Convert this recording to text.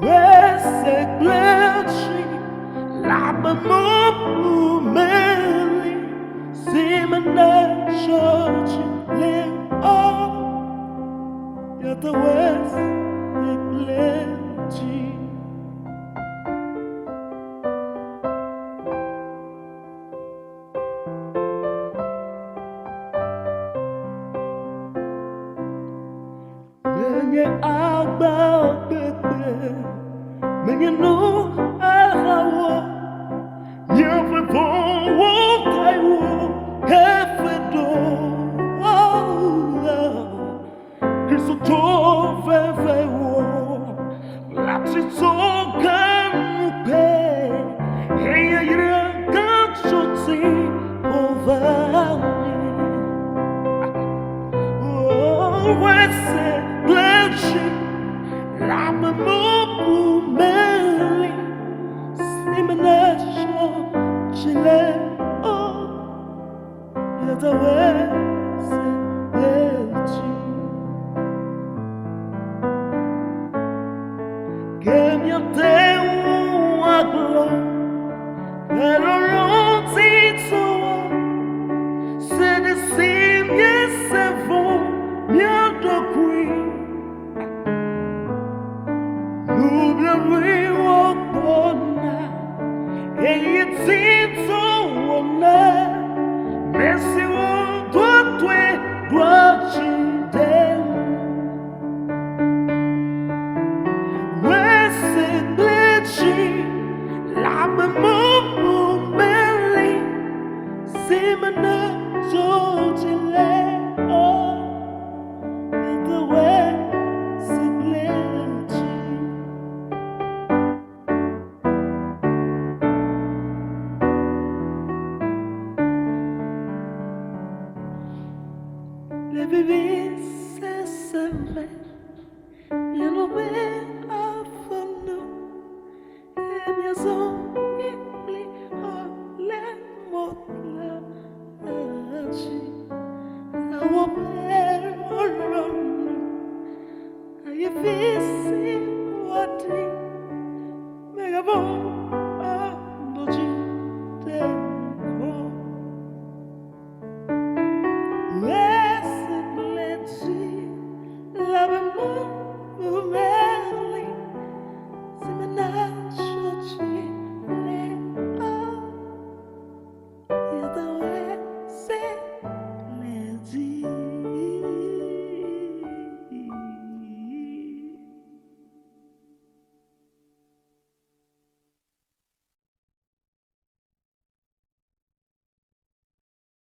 Xoese kple'dzi, laba mumeli, simana shochi le o, yata Xoese kple'dzi. Menye agba bebe, menye no ahawo, nyefe wo taiwo, hefe do, Kristo to fefe wo, lapsi to ganupe, heya yira ganchoti ovani. Xoese kple'dzi, laba mumeli, simana shochi le o, yata Xoese kple'dzi. Kemia te aglo, pero rontitoa, se desimye se vo, miado qui. Nubla riwokona, e yitito wona, mesi wo dwatwe dwachidem. Xoese kple'dzi, laba mumeli, simana shochi le o, yata Xoese kple'dzi. Le vivir c'est semer, bien nommé avant nous, et bien son, il plie, oh, les mots là.